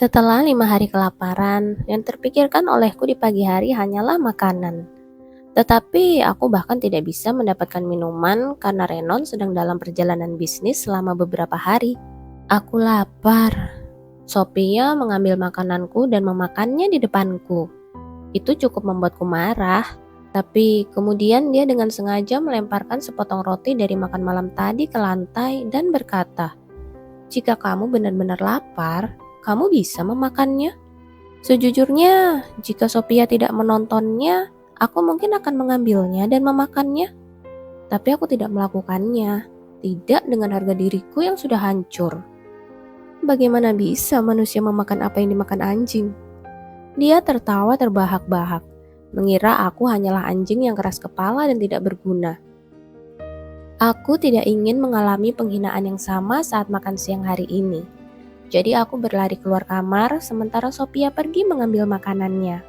Setelah 5 hari kelaparan, yang terpikirkan olehku di pagi hari hanyalah makanan. Tetapi aku bahkan tidak bisa mendapatkan minuman karena Renon sedang dalam perjalanan bisnis selama beberapa hari. Aku lapar. Sophia mengambil makananku dan memakannya di depanku. Itu cukup membuatku marah. Tapi kemudian dia dengan sengaja melemparkan sepotong roti dari makan malam tadi ke lantai dan berkata, "Jika kamu benar-benar lapar, kamu bisa memakannya." Sejujurnya, jika Sophia tidak menontonnya, aku mungkin akan mengambilnya dan memakannya. Tapi aku tidak melakukannya. Tidak dengan harga diriku yang sudah hancur. Bagaimana bisa manusia memakan apa yang dimakan anjing? Dia tertawa terbahak-bahak, mengira aku hanyalah anjing yang keras kepala dan tidak berguna. Aku tidak ingin mengalami penghinaan yang sama saat makan siang hari ini. Jadi aku berlari keluar kamar sementara Sophia pergi mengambil makanannya.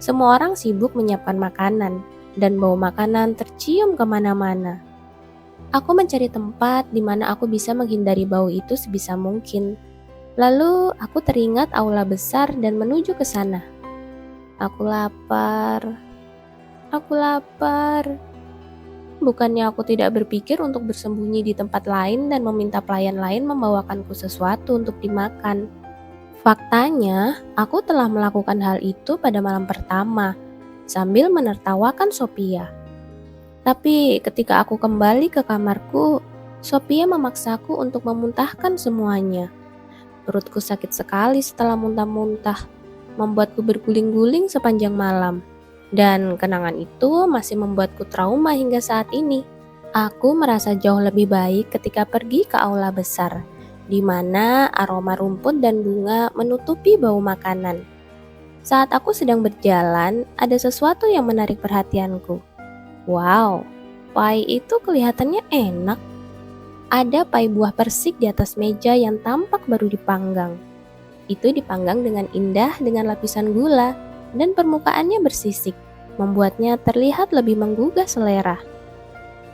Semua orang sibuk menyiapkan makanan dan bau makanan tercium kemana-mana. Aku mencari tempat di mana aku bisa menghindari bau itu sebisa mungkin. Lalu aku teringat aula besar dan menuju ke sana. Aku lapar. Aku lapar. Bukannya aku tidak berpikir untuk bersembunyi di tempat lain dan meminta pelayan lain membawakanku sesuatu untuk dimakan. Faktanya, aku telah melakukan hal itu pada malam pertama, sambil menertawakan Sophia. Tapi ketika aku kembali ke kamarku, Sophia memaksaku untuk memuntahkan semuanya. Perutku sakit sekali setelah muntah-muntah, membuatku berguling-guling sepanjang malam. Dan kenangan itu masih membuatku trauma hingga saat ini. Aku merasa jauh lebih baik ketika pergi ke aula besar, di mana aroma rumput dan bunga menutupi bau makanan. Saat aku sedang berjalan, ada sesuatu yang menarik perhatianku. Wow, pai itu kelihatannya enak. Ada pai buah persik di atas meja yang tampak baru dipanggang. Itu dipanggang dengan indah dengan lapisan gula dan permukaannya bersisik, membuatnya terlihat lebih menggugah selera.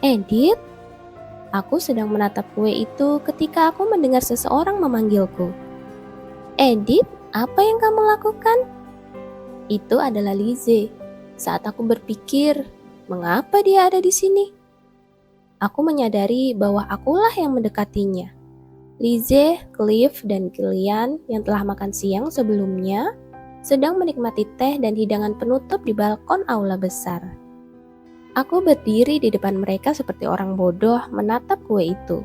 Edith, aku sedang menatap kue itu ketika aku mendengar seseorang memanggilku. Edith, apa yang kamu lakukan? Itu adalah Lizzie. Saat aku berpikir, mengapa dia ada di sini? Aku menyadari bahwa akulah yang mendekatinya. Lizzie, Cliff, dan Gillian yang telah makan siang sebelumnya sedang menikmati teh dan hidangan penutup di balkon aula besar. Aku berdiri di depan mereka seperti orang bodoh menatap kue itu.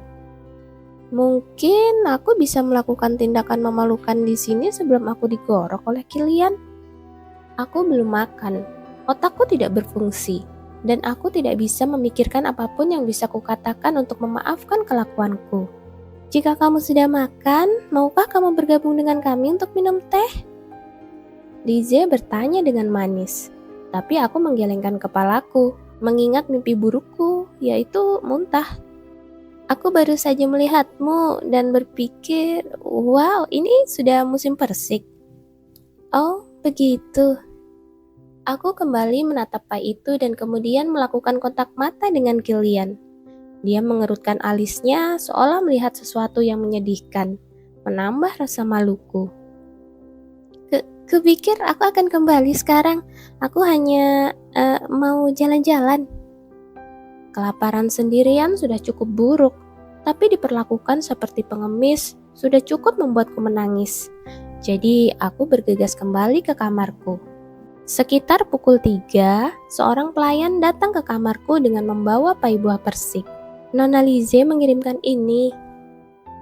Mungkin aku bisa melakukan tindakan memalukan di sini sebelum aku digorok oleh Gillian. Aku belum makan, otakku tidak berfungsi, dan aku tidak bisa memikirkan apapun yang bisa kukatakan untuk memaafkan kelakuanku. Jika kamu sudah makan, maukah kamu bergabung dengan kami untuk minum teh? Lizzie bertanya dengan manis, tapi aku menggelengkan kepalaku, mengingat mimpi burukku, yaitu muntah. Aku baru saja melihatmu dan berpikir, wow, ini sudah musim persik. Oh, begitu. Aku kembali menatap pai itu dan kemudian melakukan kontak mata dengan Gillian. Dia mengerutkan alisnya seolah melihat sesuatu yang menyedihkan, menambah rasa maluku. Kupikir aku akan kembali sekarang. Aku hanya mau jalan-jalan. Kelaparan sendirian sudah cukup buruk, tapi diperlakukan seperti pengemis sudah cukup membuatku menangis. Jadi aku bergegas kembali ke kamarku. Sekitar pukul 3, seorang pelayan datang ke kamarku dengan membawa pai buah persik. Nona Lizzie mengirimkan ini.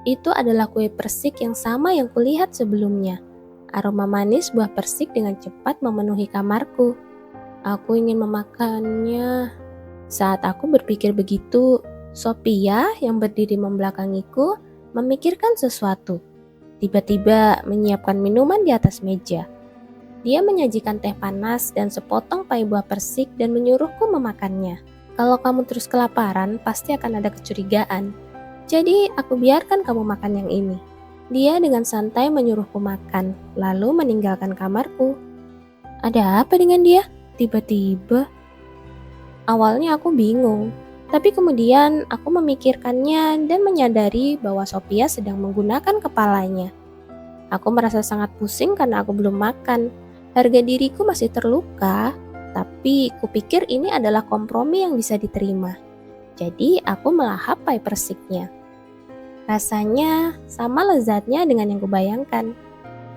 Itu adalah kue persik yang sama yang kulihat sebelumnya. Aroma manis buah persik dengan cepat memenuhi kamarku. Aku ingin memakannya. Saat aku berpikir begitu, Sophia yang berdiri membelakangiku memikirkan sesuatu. Tiba-tiba menyiapkan minuman di atas meja. Dia menyajikan teh panas dan sepotong pai buah persik dan menyuruhku memakannya. Kalau kamu terus kelaparan, pasti akan ada kecurigaan. Jadi aku biarkan kamu makan yang ini. Dia dengan santai menyuruhku makan, lalu meninggalkan kamarku. Ada apa dengan dia? Tiba-tiba. Awalnya aku bingung, tapi kemudian aku memikirkannya dan menyadari bahwa Sophia sedang menggunakan kepalanya. Aku merasa sangat pusing karena aku belum makan. Harga diriku masih terluka, tapi kupikir ini adalah kompromi yang bisa diterima. Jadi aku melahap pai persiknya. Rasanya sama lezatnya dengan yang kubayangkan.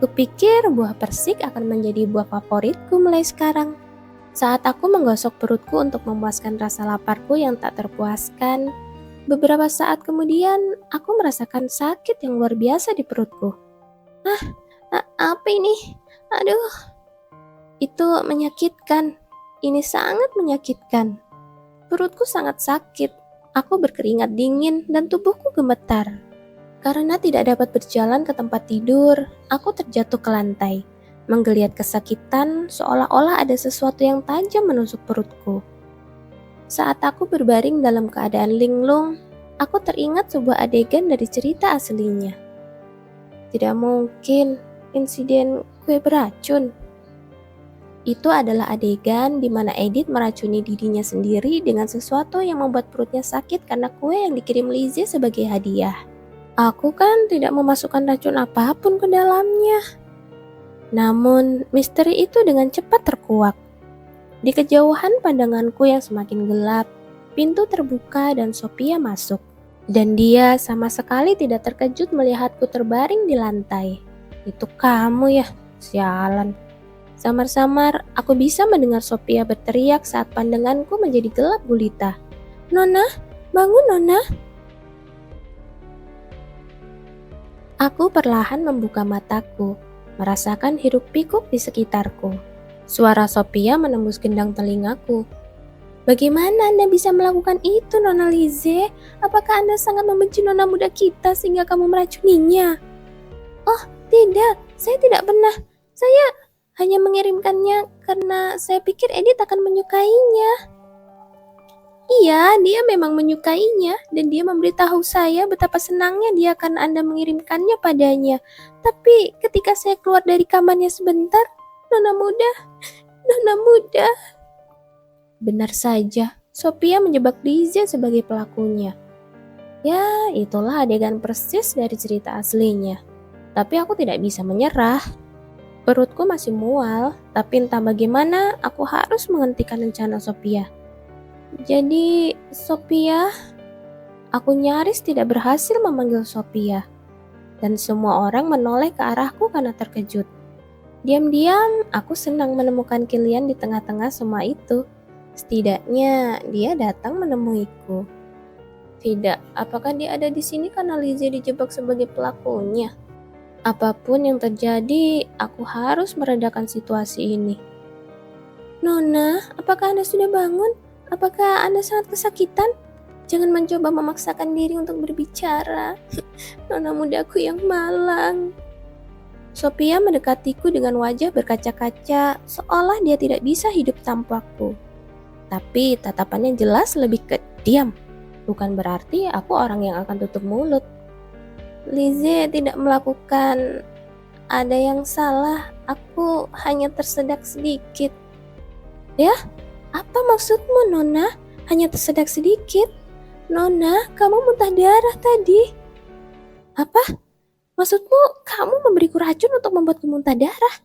Kupikir buah persik akan menjadi buah favoritku mulai sekarang. Saat aku menggosok perutku untuk memuaskan rasa laparku yang tak terpuaskan, beberapa saat kemudian aku merasakan sakit yang luar biasa di perutku. Apa ini? Aduh, itu menyakitkan. Ini sangat menyakitkan. Perutku sangat sakit. Aku berkeringat dingin dan tubuhku gemetar. Karena tidak dapat berjalan ke tempat tidur, aku terjatuh ke lantai. Menggeliat kesakitan seolah-olah ada sesuatu yang tajam menusuk perutku. Saat aku berbaring dalam keadaan linglung, aku teringat sebuah adegan dari cerita aslinya. Tidak mungkin insiden kue beracun. Itu adalah adegan di mana Edith meracuni dirinya sendiri dengan sesuatu yang membuat perutnya sakit karena kue yang dikirim Lizzie sebagai hadiah. Aku kan tidak memasukkan racun apapun ke dalamnya. Namun, misteri itu dengan cepat terkuak. Di kejauhan pandanganku yang semakin gelap, pintu terbuka dan Sophia masuk. Dan dia sama sekali tidak terkejut melihatku terbaring di lantai. Itu kamu ya, sialan. Samar-samar, aku bisa mendengar Sophia berteriak saat pandanganku menjadi gelap gulita. Nona, bangun Nona. Aku perlahan membuka mataku, merasakan hiruk pikuk di sekitarku. Suara Sophia menembus gendang telingaku. Bagaimana Anda bisa melakukan itu, Nona Lizzie? Apakah Anda sangat membenci nona muda kita sehingga kamu meracuninya? Oh, tidak. Saya tidak pernah. Saya hanya mengirimkannya karena saya pikir Edith akan menyukainya. Iya, dia memang menyukainya dan dia memberitahu saya betapa senangnya dia karena Anda mengirimkannya padanya. Tapi ketika saya keluar dari kamarnya sebentar, nona muda. Benar saja, Sophia menjebak Lizzie sebagai pelakunya. Ya, itulah adegan persis dari cerita aslinya. Tapi aku tidak bisa menyerah. Perutku masih mual, tapi entah bagaimana aku harus menghentikan rencana Sophia. Jadi, Sophia, aku nyaris tidak berhasil memanggil Sophia. Dan semua orang menoleh ke arahku karena terkejut. Diam-diam, aku senang menemukan Kilian di tengah-tengah semua itu. Setidaknya, dia datang menemuiku. Tidak, apakah dia ada di sini karena Lizzie dijebak sebagai pelakunya? Apapun yang terjadi, aku harus meredakan situasi ini. Nona, apakah Anda sudah bangun? Apakah Anda sangat kesakitan? Jangan mencoba memaksakan diri untuk berbicara. Nona mudaku yang malang. Sophia mendekatiku dengan wajah berkaca-kaca, seolah dia tidak bisa hidup tanpaku. Tapi tatapannya jelas lebih ke diam. Bukan berarti aku orang yang akan tutup mulut. Lizzie tidak melakukan ada yang salah. Aku hanya tersedak sedikit. Ya? Apa maksudmu, Nona? Hanya tersedak sedikit? Nona, kamu muntah darah tadi. Apa? Maksudmu kamu memberiku racun untuk membuatku muntah darah?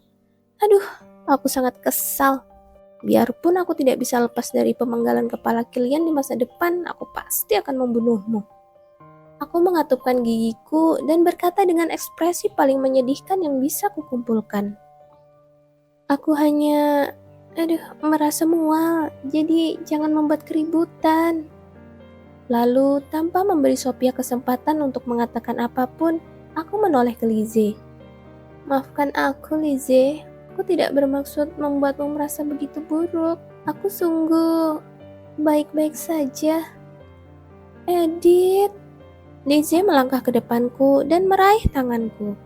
Aduh, aku sangat kesal. Biarpun aku tidak bisa lepas dari pemenggalan kepala Kilian di masa depan, aku pasti akan membunuhmu. Aku mengatupkan gigiku dan berkata dengan ekspresi paling menyedihkan yang bisa kukumpulkan. Aku hanya merasa mual, jadi jangan membuat keributan. Lalu, tanpa memberi Sophia kesempatan untuk mengatakan apapun, aku menoleh ke Lizzie. Maafkan aku, Lizzie. Aku tidak bermaksud membuatmu merasa begitu buruk. Aku sungguh baik-baik saja. Edith. Lizzie melangkah ke depanku dan meraih tanganku.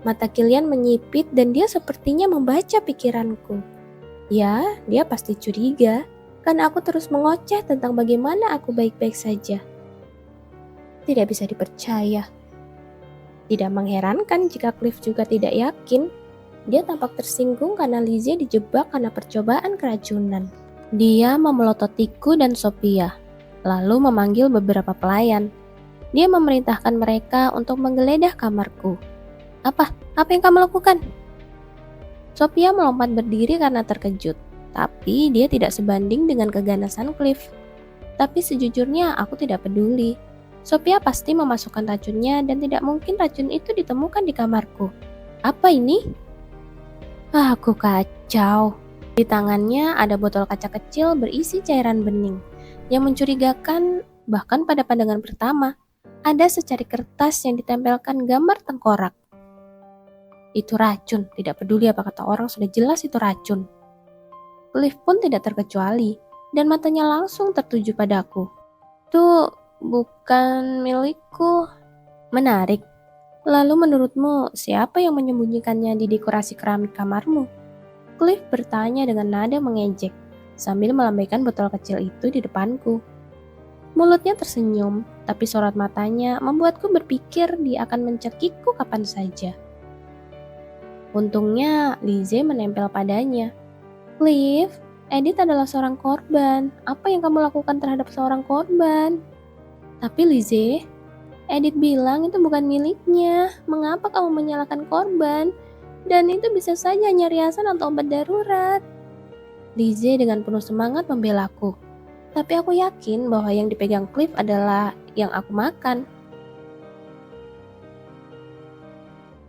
Mata Kilian menyipit dan dia sepertinya membaca pikiranku. Ya, dia pasti curiga, karena aku terus mengoceh tentang bagaimana aku baik-baik saja. Tidak bisa dipercaya. Tidak mengherankan jika Cliff juga tidak yakin. Dia tampak tersinggung karena Lizzie dijebak karena percobaan keracunan. Dia memelototiku dan Sophia, lalu memanggil beberapa pelayan. Dia memerintahkan mereka untuk menggeledah kamarku. Apa? Apa yang kamu lakukan? Sophia melompat berdiri karena terkejut, tapi dia tidak sebanding dengan keganasan Cliff. Tapi sejujurnya aku tidak peduli. Sophia pasti memasukkan racunnya dan tidak mungkin racun itu ditemukan di kamarku. Apa ini? Aku kacau. Di tangannya ada botol kaca kecil berisi cairan bening. Yang mencurigakan bahkan pada pandangan pertama, ada secari kertas yang ditempelkan gambar tengkorak. Itu racun, tidak peduli apa kata orang, sudah jelas itu racun. Cliff pun tidak terkecuali, dan matanya langsung tertuju padaku. Itu bukan milikku. Menarik. Lalu menurutmu, siapa yang menyembunyikannya di dekorasi keramik kamarmu? Cliff bertanya dengan nada mengejek, sambil melambaikan botol kecil itu di depanku. Mulutnya tersenyum, tapi sorot matanya membuatku berpikir dia akan mencekikku kapan saja. Untungnya, Lizzie menempel padanya. Cliff, Edith adalah seorang korban. Apa yang kamu lakukan terhadap seorang korban? Tapi Lizzie, Edith bilang itu bukan miliknya. Mengapa kamu menyalahkan korban? Dan itu bisa saja hanya riasan atau obat darurat. Lizzie dengan penuh semangat membelaku. Tapi aku yakin bahwa yang dipegang Cliff adalah yang aku makan.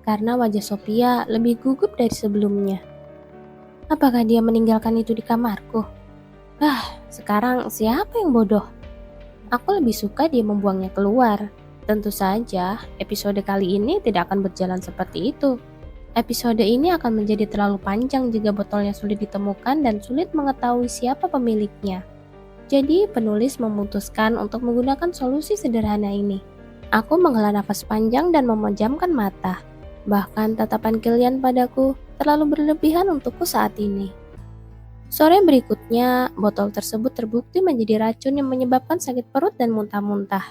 Karena wajah Sophia lebih gugup dari sebelumnya. Apakah dia meninggalkan itu di kamarku? Sekarang siapa yang bodoh? Aku lebih suka dia membuangnya keluar. Tentu saja, episode kali ini tidak akan berjalan seperti itu. Episode ini akan menjadi terlalu panjang jika botolnya sulit ditemukan dan sulit mengetahui siapa pemiliknya. Jadi, penulis memutuskan untuk menggunakan solusi sederhana ini. Aku menghela nafas panjang dan memejamkan mata. Bahkan tatapan Kilian padaku terlalu berlebihan untukku saat ini. Sore berikutnya, botol tersebut terbukti menjadi racun yang menyebabkan sakit perut dan muntah-muntah.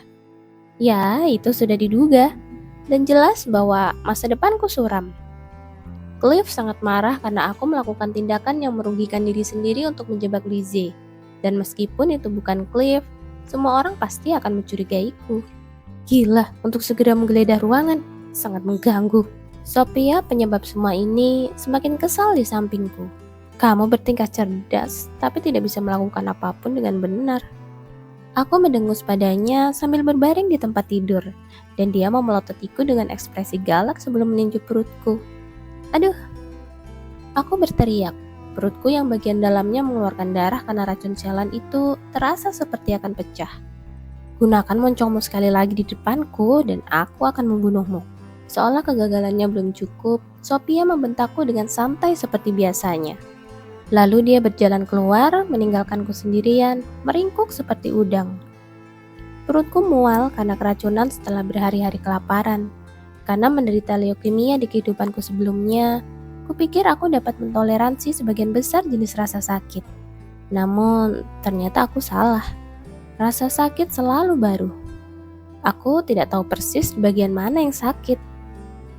Ya, itu sudah diduga. Dan jelas bahwa masa depanku suram. Cliff sangat marah karena aku melakukan tindakan yang merugikan diri sendiri untuk menjebak Lizzie. Dan meskipun itu bukan Cliff, semua orang pasti akan mencurigaiku. Gila, untuk segera menggeledah ruangan, sangat mengganggu. Sophia penyebab semua ini semakin kesal di sampingku. Kamu bertingkah cerdas, tapi tidak bisa melakukan apapun dengan benar. Aku mendengus padanya sambil berbaring di tempat tidur, dan dia memelototi dengan ekspresi galak sebelum meninju perutku. Aduh, aku berteriak. Perutku yang bagian dalamnya mengeluarkan darah karena racun sialan itu terasa seperti akan pecah. Gunakan moncongmu sekali lagi di depanku dan aku akan membunuhmu. Seolah kegagalannya belum cukup, Sophia membentakku dengan santai seperti biasanya. Lalu dia berjalan keluar, meninggalkanku sendirian, meringkuk seperti udang. Perutku mual karena keracunan setelah berhari-hari kelaparan. Karena menderita leukemia di kehidupanku sebelumnya, kupikir aku dapat mentoleransi sebagian besar jenis rasa sakit. Namun, ternyata aku salah. Rasa sakit selalu baru. Aku tidak tahu persis bagian mana yang sakit.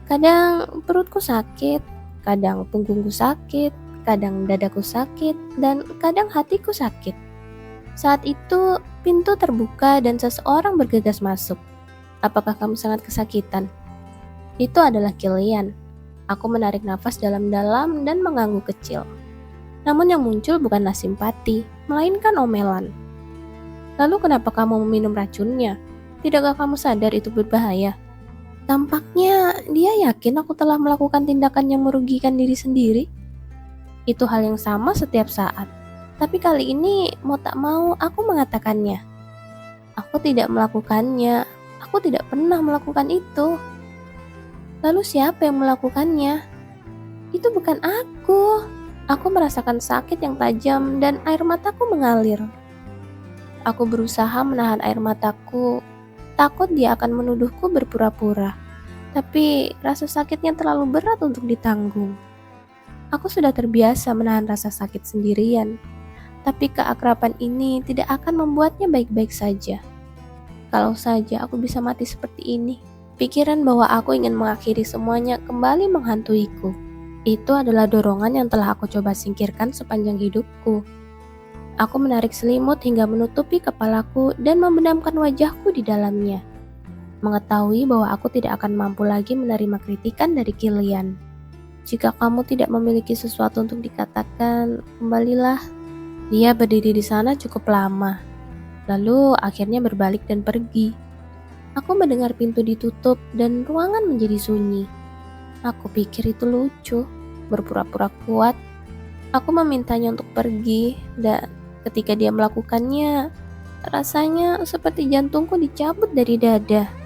Kadang perutku sakit, kadang punggungku sakit, kadang dadaku sakit, dan kadang hatiku sakit. Saat itu, pintu terbuka dan seseorang bergegas masuk. Apakah kamu sangat kesakitan? Itu adalah Kilian. Aku menarik nafas dalam-dalam dan mengangguk kecil. Namun yang muncul bukanlah simpati, melainkan omelan. Lalu kenapa kamu meminum racunnya? Tidakkah kamu sadar itu berbahaya? Tampaknya dia yakin aku telah melakukan tindakan yang merugikan diri sendiri. Itu hal yang sama setiap saat. Tapi kali ini mau tak mau aku mengatakannya. Aku tidak melakukannya. Aku tidak pernah melakukan itu. Lalu siapa yang melakukannya? Itu bukan aku. Aku merasakan sakit yang tajam dan air mataku mengalir. Aku berusaha menahan air mataku. Takut dia akan menuduhku berpura-pura, tapi rasa sakitnya terlalu berat untuk ditanggung. Aku sudah terbiasa menahan rasa sakit sendirian, tapi keakraban ini tidak akan membuatnya baik-baik saja. Kalau saja aku bisa mati seperti ini, pikiran bahwa aku ingin mengakhiri semuanya kembali menghantuiku. Itu adalah dorongan yang telah aku coba singkirkan sepanjang hidupku. Aku menarik selimut hingga menutupi kepalaku dan membenamkan wajahku di dalamnya. mengetahui bahwa aku tidak akan mampu lagi menerima kritikan dari Kilian. Jika kamu tidak memiliki sesuatu untuk dikatakan, kembalilah. Dia berdiri di sana cukup lama, lalu akhirnya berbalik dan pergi. Aku mendengar pintu ditutup dan ruangan menjadi sunyi. Aku pikir itu lucu, berpura-pura kuat. Aku memintanya untuk pergi, dan ketika dia melakukannya, rasanya seperti jantungku dicabut dari dada.